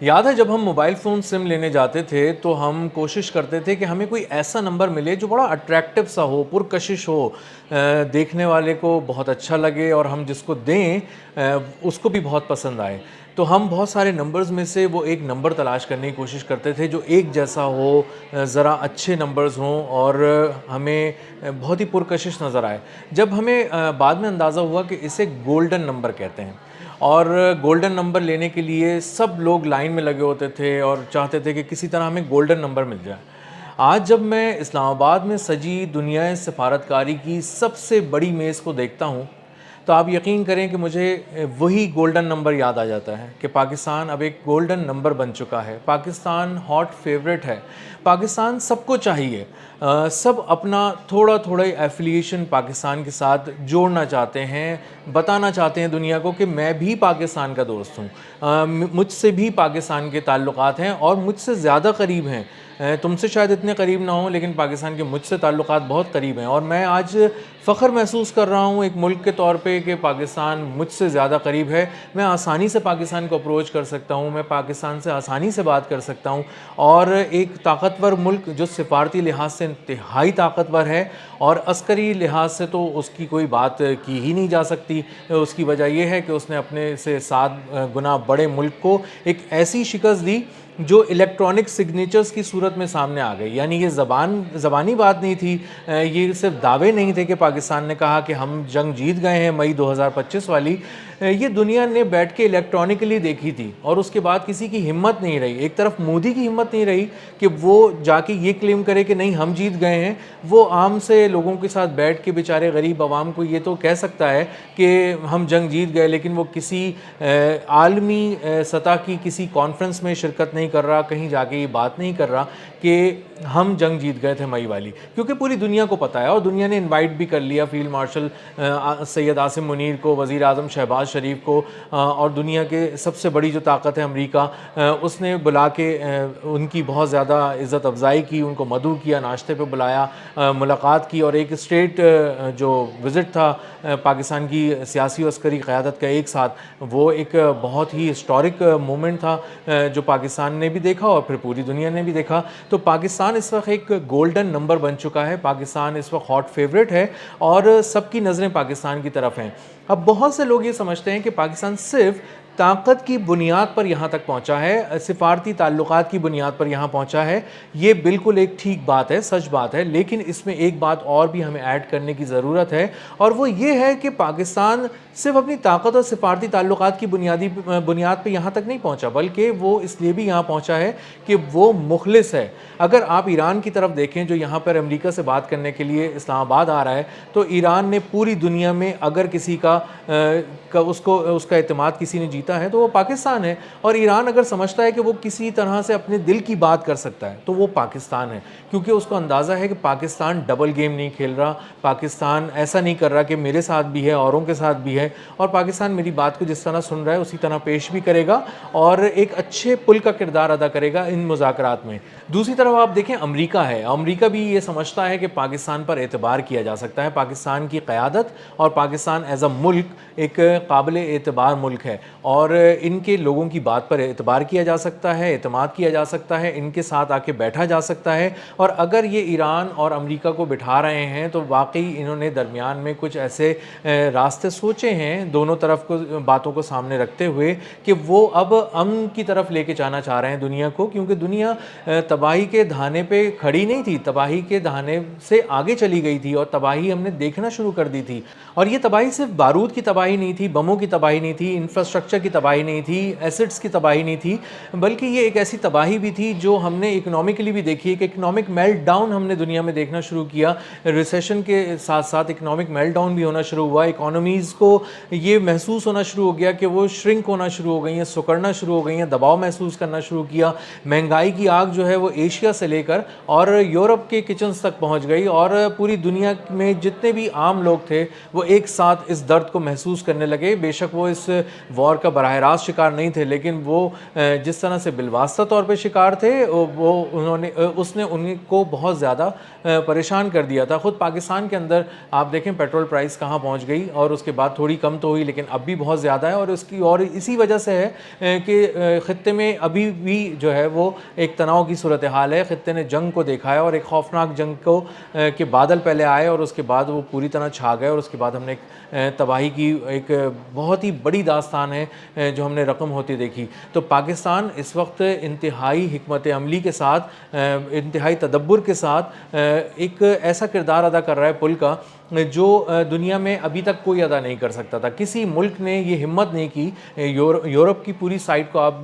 یاد ہے جب ہم موبائل فون سم لینے جاتے تھے تو ہم کوشش کرتے تھے کہ ہمیں کوئی ایسا نمبر ملے جو بڑا اٹریکٹیو سا ہو، پرکشش ہو، دیکھنے والے کو بہت اچھا لگے اور ہم جس کو دیں اس کو بھی بہت پسند آئے۔ تو ہم بہت سارے نمبرز میں سے وہ ایک نمبر تلاش کرنے کی کوشش کرتے تھے جو ایک جیسا ہو، ذرا اچھے نمبرز ہوں اور ہمیں بہت ہی پرکشش نظر آئے۔ جب ہمیں بعد میں اندازہ ہوا کہ اسے گولڈن نمبر کہتے ہیں، اور گولڈن نمبر لینے کے لیے سب لوگ لائن میں لگے ہوتے تھے اور چاہتے تھے کہ کسی طرح ہمیں گولڈن نمبر مل جائے۔ آج جب میں اسلام آباد میں سجی دنیا سفارتکاری کی سب سے بڑی میز کو دیکھتا ہوں تو آپ یقین کریں کہ مجھے وہی گولڈن نمبر یاد آ جاتا ہے کہ پاکستان اب ایک گولڈن نمبر بن چکا ہے۔ پاکستان ہاٹ فیوریٹ ہے۔ پاکستان سب کو چاہیے، سب اپنا تھوڑا تھوڑا ایفیلیشن پاکستان کے ساتھ جوڑنا چاہتے ہیں، بتانا چاہتے ہیں دنیا کو کہ میں بھی پاکستان کا دوست ہوں، مجھ سے بھی پاکستان کے تعلقات ہیں اور مجھ سے زیادہ قریب ہیں۔ تم سے شاید اتنے قریب نہ ہوں لیکن پاکستان کے مجھ سے تعلقات بہت قریب ہیں، اور میں آج فخر محسوس کر رہا ہوں ایک ملک کے طور پہ کہ پاکستان مجھ سے زیادہ قریب ہے۔ میں آسانی سے پاکستان کو اپروچ کر سکتا ہوں، میں پاکستان سے آسانی سے بات کر سکتا ہوں، اور ایک طاقتور ملک جو سفارتی لحاظ سے انتہائی طاقتور ہے اور عسکری لحاظ سے تو اس کی کوئی بات کی ہی نہیں جا سکتی۔ اس کی وجہ یہ ہے کہ اس نے اپنے سے 7 گنا بڑے ملک کو ایک ایسی شکست دی جو الیکٹرانک سگنیچرز کی صورت میں سامنے آ گئی۔ یعنی یہ زبانی بات نہیں تھی، یہ صرف دعوے نہیں تھے کہ پاکستان نے کہا کہ ہم جنگ جیت گئے ہیں مئی 2025 والی، یہ دنیا نے بیٹھ کے الیکٹرانکلی دیکھی تھی، اور اس کے بعد کسی کی ہمت نہیں رہی، ایک طرف مودی کی ہمت نہیں رہی کہ وہ جا کے یہ کلیم کرے کہ نہیں ہم جیت گئے ہیں۔ وہ عام سے لوگوں کے ساتھ بیٹھ کے بیچارے غریب عوام کو یہ تو کہہ سکتا ہے کہ ہم جنگ جیت گئے، لیکن وہ کسی عالمی سطح کی کسی کانفرنس میں شرکت نہیں کر رہا، کہیں جا کے یہ بات نہیں کر رہا کہ ہم جنگ جیت گئے تھے مئی والی، کیونکہ پوری دنیا کو پتہ ہے اور دنیا نے انوائٹ بھی کر لیا فیلڈ مارشل سید عاصم منیر کو، وزیر اعظم شہباز شریف کو، اور دنیا کے سب سے بڑی جو طاقت ہے امریکہ، اس نے بلا کے ان کی بہت زیادہ عزت افزائی کی، ان کو مدعو کیا، ناشتے پہ بلایا، ملاقات کی، اور ایک اسٹیٹ جو وزٹ تھا پاکستان کی سیاسی و عسکری قیادت کا ایک ساتھ، وہ ایک بہت ہی ہسٹورک مومنٹ تھا جو پاکستان نے بھی دیکھا اور پھر پوری دنیا نے بھی دیکھا۔ تو پاکستان اس وقت ایک گولڈن نمبر بن چکا ہے، پاکستان اس وقت ہاٹ فیوریٹ ہے اور سب کی نظریں پاکستان کی طرف ہیں۔ اب بہت سے لوگ یہ سمجھتے ہیں کہ پاکستان صرف طاقت کی بنیاد پر یہاں تک پہنچا ہے، سفارتی تعلقات کی بنیاد پر یہاں پہنچا ہے۔ یہ بالکل ایک ٹھیک بات ہے، سچ بات ہے، لیکن اس میں ایک بات اور بھی ہمیں ایڈ کرنے کی ضرورت ہے، اور وہ یہ ہے کہ پاکستان صرف اپنی طاقت اور سفارتی تعلقات کی بنیاد پہ یہاں تک نہیں پہنچا، بلکہ وہ اس لیے بھی یہاں پہنچا ہے کہ وہ مخلص ہے۔ اگر آپ ایران کی طرف دیکھیں جو یہاں پر امریکہ سے بات کرنے کے لیے اسلام آباد آ رہا ہے، تو ایران نے پوری دنیا میں اگر کسی کا اس کا اعتماد کسی نے جیتا ہے تو وہ پاکستان ہے، اور ایران اگر سمجھتا ہے کہ وہ کسی طرح سے اپنے دل کی بات کر سکتا ہے تو وہ پاکستان ہے، کیونکہ اس کو اندازہ ہے کہ پاکستان ڈبل گیم نہیں کھیل رہا، پاکستان ایسا نہیں کر رہا کہ میرے ساتھ بھی ہے اوروں کے ساتھ بھی ہے، اور پاکستان میری بات کو جس طرح سن رہا ہے اسی طرح پیش بھی کرے گا اور ایک اچھے پل کا کردار ادا کرے گا ان مذاکرات میں۔ دوسری طرف آپ دیکھیں امریکہ ہے، امریکہ بھی یہ سمجھتا ہے کہ پاکستان پر اعتبار کیا جا سکتا ہے، پاکستان کی قیادت اور پاکستان ایز اے ملک ایک قابل اعتبار ملک ہے، اور ان کے لوگوں کی بات پر اعتبار کیا جا سکتا ہے، اعتماد کیا جا سکتا ہے، ان کے ساتھ آ کے بیٹھا جا سکتا ہے، اور اگر یہ ایران اور امریکہ کو بٹھا رہے ہیں تو واقعی انہوں نے درمیان میں کچھ ایسے راستے سوچے ہیں دونوں طرف کو باتوں کو سامنے رکھتے ہوئے کہ وہ اب امن کی طرف لے کے جانا چاہ رہے ہیں دنیا کو، کیونکہ دنیا تباہی کے دہانے پہ کھڑی نہیں تھی، تباہی کے دہانے سے آگے چلی گئی تھی اور تباہی ہم نے دیکھنا شروع کر دی تھی، اور یہ تباہی صرف بارود کی تباہی نہیں تھی، بموں کی تباہی نہیں تھی، انفراسٹرکچر کی تباہی نہیں تھی، ایسڈز کی تباہی نہیں تھی، بلکہ یہ ایک ایسی تباہی بھی تھی جو ہم نے اکنامکلی بھی دیکھی ہے کہ اکنامک میلٹ ڈاؤن ہم نے دنیا میں دیکھنا شروع کیا، ریسیشن کے ساتھ ساتھ اکنامک میلٹ ڈاؤن بھی ہونا شروع ہوا، اکانومیز کو یہ محسوس ہونا شروع ہو گیا کہ وہ شرنک ہونا شروع ہو گئی ہیں، سکڑنا شروع ہو گئی ہیں، دباؤ محسوس کرنا شروع کیا، مہنگائی کی آگ جو ہے وہ ایشیا سے لے کر اور یورپ کے کچنز تک پہنچ گئی، اور پوری دنیا میں جتنے بھی عام لوگ تھے وہ ایک ساتھ اس درد کو محسوس کرنے لگے، بے شک وہ اس وار کا براہ راست شکار نہیں تھے، لیکن وہ جس طرح سے بالواسطہ طور پہ شکار تھے وہ اس نے ان کو بہت زیادہ پریشان کر دیا تھا. خود پاکستان کے اندر آپ دیکھیں پیٹرول پرائس کہاں پہنچ گئی، اور اس کے بعد تھوڑی کم تو ہوئی لیکن اب بھی بہت زیادہ ہے، اور اسی وجہ سے ہے کہ خطے میں ابھی بھی جو ہے وہ ایک تناؤ کی صورتحال ہے. خطے نے جنگ کو دیکھا ہے، اور ایک خوفناک جنگ کو کے بادل پہلے آئے اور اس کے بعد وہ پوری طرح چھا گئے، اور اس کے بعد ہم نے ایک تباہی کی ایک بہت ہی بڑی داستان ہے جو ہم نے رقم ہوتی دیکھی. تو پاکستان اس وقت انتہائی حکمت عملی کے ساتھ، انتہائی تدبر کے ساتھ ایک ایسا کردار ادا کر رہا ہے پل کا جو دنیا میں ابھی تک کوئی ادا نہیں کر سکتا تھا. کسی ملک نے یہ ہمت نہیں کی. یورپ کی پوری سائٹ کو آپ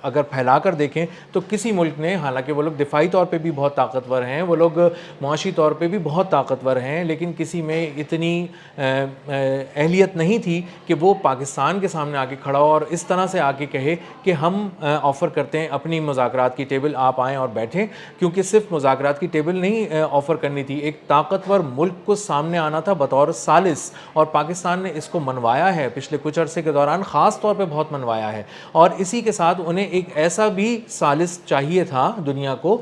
اگر پھیلا کر دیکھیں تو کسی ملک نے، حالانکہ وہ لوگ دفاعی طور پہ بھی بہت طاقتور ہیں، وہ لوگ معاشی طور پہ بھی بہت طاقتور ہیں، لیکن کسی میں اتنی اہلیت نہیں تھی کہ وہ پاکستان کے سامنے آ کے کھڑا ہو اور اس طرح سے آ کے کہے کہ ہم آفر کرتے ہیں اپنی مذاکرات کی ٹیبل، آپ آئیں اور بیٹھیں. کیونکہ صرف مذاکرات کی ٹیبل نہیں آفر کرنی تھی، ایک طاقتور ملک کو سامنے آنا تھا بطور ثالث، اور پاکستان نے اس کو منوایا ہے پچھلے کچھ عرصے کے دوران، خاص طور پہ بہت منوایا ہے. اور اسی کے ساتھ انہیں ایک ایسا بھی ثالث چاہیے تھا دنیا کو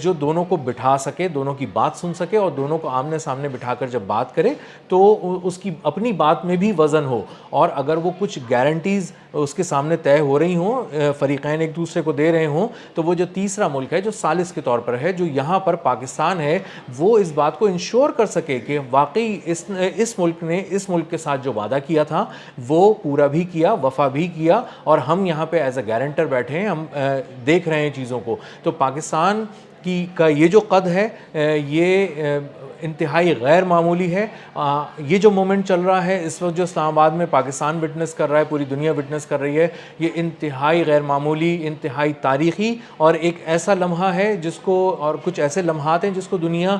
جو دونوں کو بٹھا سکے، دونوں کی بات سن سکے، اور دونوں کو آمنے سامنے بٹھا کر جب بات کرے تو اس کی اپنی بات میں بھی وزن ہو. اور اگر وہ کچھ گارنٹیز اس کے سامنے طے ہو رہی ہوں، فریقین ایک دوسرے کو دے رہے ہوں، تو وہ جو تیسرا ملک ہے جو ثالث کے طور پر ہے، جو یہاں پر پاکستان ہے، وہ اس بات کو انشور کر سکے کہ واقعی اس ملک نے اس ملک کے ساتھ جو وعدہ کیا تھا وہ پورا بھی کیا، وفا بھی کیا، اور ہم یہاں پہ ایز اے گارنٹر بیٹھے ہیں، ہم دیکھ رہے ہیں چیزوں کو. تو پاکستان کا یہ جو قد ہے یہ انتہائی غیر معمولی ہے. یہ جو مومنٹ چل رہا ہے اس وقت جو اسلام آباد میں پاکستان وٹنس کر رہا ہے، پوری دنیا وٹنس کر رہی ہے، یہ انتہائی غیر معمولی، انتہائی تاریخی اور ایک ایسا لمحہ ہے جس کو، اور کچھ ایسے لمحات ہیں جس کو دنیا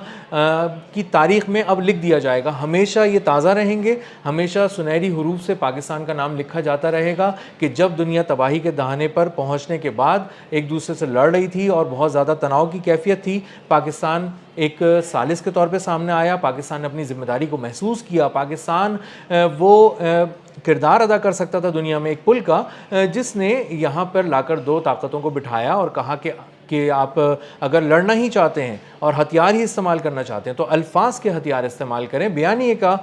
کی تاریخ میں اب لکھ دیا جائے گا. ہمیشہ یہ تازہ رہیں گے، ہمیشہ سنہری حروف سے پاکستان کا نام لکھا جاتا رہے گا کہ جب دنیا تباہی کے دہانے پر پہنچنے کے بعد ایک دوسرے سے لڑ رہی تھی اور بہت زیادہ تناؤ کی کیفیت تھی، پاکستان ایک ثالث کے طور پہ سامنے آیا. پاکستان نے اپنی ذمہ داری کو محسوس کیا. پاکستان وہ کردار ادا کر سکتا تھا دنیا میں ایک پل کا، جس نے یہاں پر لا کر دو طاقتوں کو بٹھایا اور کہا کہ آپ اگر لڑنا ہی چاہتے ہیں اور ہتھیار ہی استعمال کرنا چاہتے ہیں تو الفاظ کے ہتھیار استعمال کریں، بیانیے کا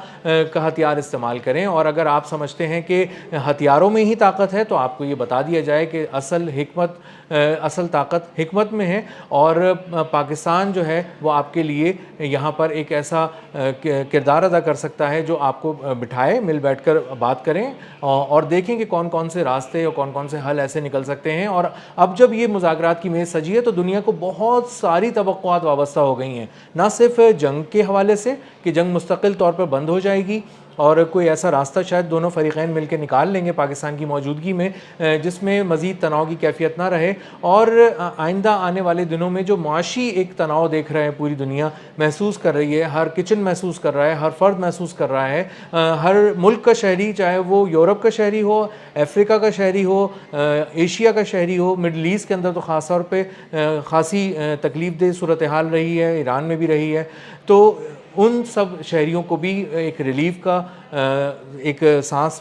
ہتھیار استعمال کریں. اور اگر آپ سمجھتے ہیں کہ ہتھیاروں میں ہی طاقت ہے تو آپ کو یہ بتا دیا جائے کہ اصل طاقت حکمت میں ہے. اور پاکستان جو ہے وہ آپ کے لیے یہاں پر ایک ایسا کردار ادا کر سکتا ہے جو آپ کو بٹھائے، مل بیٹھ کر بات کریں اور دیکھیں کہ کون کون سے راستے اور کون کون سے حل ایسے نکل سکتے ہیں. اور اب جب یہ مذاکرات کی میز سجی ہے تو دنیا کو بہت ساری توقعات وابستہ ہو گئی ہیں، نہ صرف جنگ کے حوالے سے کہ جنگ مستقل طور پر بند ہو جائے گی اور کوئی ایسا راستہ شاید دونوں فریقین مل کے نکال لیں گے پاکستان کی موجودگی میں جس میں مزید تناؤ کی کیفیت نہ رہے. اور آئندہ آنے والے دنوں میں جو معاشی ایک تناؤ دیکھ رہے ہیں پوری دنیا محسوس کر رہی ہے، ہر کچن محسوس کر رہا ہے، ہر فرد محسوس کر رہا ہے، ہر ملک کا شہری، چاہے وہ یورپ کا شہری ہو، افریقہ کا شہری ہو، ایشیا کا شہری ہو، مڈل ایسٹ کے اندر تو خاص طور پہ خاصی تکلیف دہ صورتحال رہی ہے، ایران میں بھی رہی ہے. تو ان سب شہریوں کو بھی ایک ریلیف کا ایک سانس،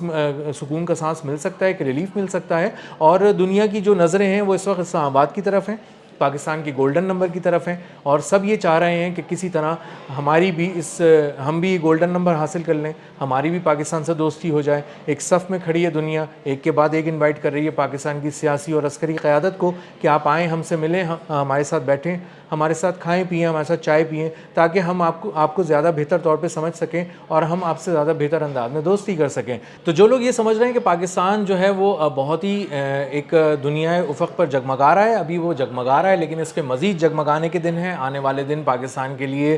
سکون کا سانس مل سکتا ہے، ایک ریلیف مل سکتا ہے. اور دنیا کی جو نظریں ہیں وہ اس وقت اسلام آباد کی طرف ہیں، پاکستان کی گولڈن نمبر کی طرف ہیں، اور سب یہ چاہ رہے ہیں کہ کسی طرح ہماری بھی ہم بھی گولڈن نمبر حاصل کر لیں، ہماری بھی پاکستان سے دوستی ہو جائے. ایک صف میں کھڑی ہے دنیا، ایک کے بعد ایک انوائٹ کر رہی ہے پاکستان کی سیاسی اور عسکری قیادت کو کہ آپ آئیں، ہم سے ملیں، ہمارے ساتھ بیٹھیں، ہمارے ساتھ کھائیں پئیں، ہمارے ساتھ چائے پئیں، تاکہ ہم آپ کو زیادہ بہتر طور پہ سمجھ سکیں اور ہم آپ سے زیادہ بہتر انداز میں دوستی کر سکیں. تو جو لوگ یہ سمجھ رہے ہیں کہ پاکستان جو ہے وہ بہت ہی ایک دنیا افق پر جگمگا رہا ہے، ابھی وہ جگمگا رہا ہے لیکن اس کے مزید جگمگانے کے دن ہیں. آنے والے دن پاکستان کے لیے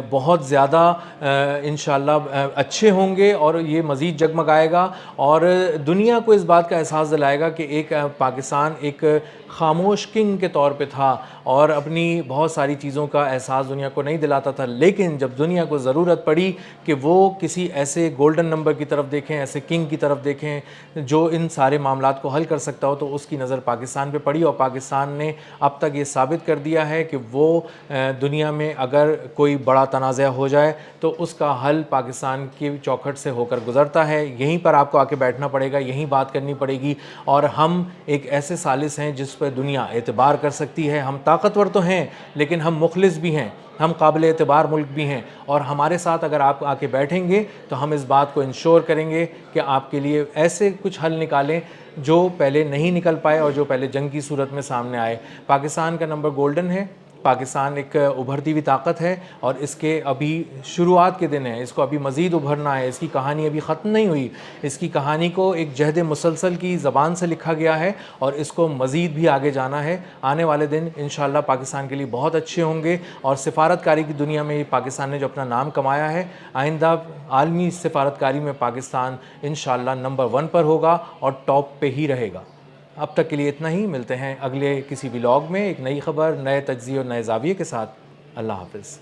بہت زیادہ انشاءاللہ اچھے ہوں گے اور یہ مزید جگمگائے گا اور دنیا کو اس بات کا احساس دلائے گا کہ ایک پاکستان ایک خاموش کنگ کے طور پہ تھا اور اپنی بہت ساری چیزوں کا احساس دنیا کو نہیں دلاتا تھا، لیکن جب دنیا کو ضرورت پڑی کہ وہ کسی ایسے گولڈن نمبر کی طرف دیکھیں، ایسے کنگ کی طرف دیکھیں جو ان سارے معاملات کو حل کر سکتا ہو، تو اس کی نظر پاکستان پہ پڑی اور پاکستان نے اب تک یہ ثابت کر دیا ہے کہ وہ دنیا میں اگر کوئی بڑا تنازع ہو جائے تو اس کا حل پاکستان کی چوکھٹ سے ہو کر گزرتا ہے. یہیں پر آپ کو آ کے بیٹھنا پڑے گا, یہیں بات کرنی پڑے گی, اور ہم ایک ایسے ثالث ہیں جس پہ دنیا اعتبار کر سکتی ہے. ہم طاقتور تو ہیں لیکن ہم مخلص بھی ہیں, ہم قابل اعتبار ملک بھی ہیں, اور ہمارے ساتھ اگر آپ آ کے بیٹھیں گے تو ہم اس بات کو انشور کریں گے کہ آپ کے لیے ایسے کچھ حل نکالیں جو پہلے نہیں نکل پائے اور جو پہلے جنگ کی صورت میں سامنے آئے. پاکستان کا نمبر گولڈن ہے. پاکستان ایک ابھرتی ہوئی طاقت ہے اور اس کے ابھی شروعات کے دن ہیں, اس کو ابھی مزید ابھرنا ہے. اس کی کہانی ابھی ختم نہیں ہوئی, اس کی کہانی کو ایک جہد مسلسل کی زبان سے لکھا گیا ہے اور اس کو مزید بھی آگے جانا ہے. آنے والے دن انشاءاللہ پاکستان کے لیے بہت اچھے ہوں گے, اور سفارتکاری کی دنیا میں پاکستان نے جو اپنا نام کمایا ہے, آئندہ عالمی سفارتکاری میں پاکستان انشاءاللہ نمبر 1 پر ہوگا اور ٹاپ پہ ہی رہے گا. اب تک کے لیے اتنا ہی. ملتے ہیں اگلے کسی ولاگ میں ایک نئی خبر, نئے تجزیے اور نئے زاویے کے ساتھ. اللہ حافظ.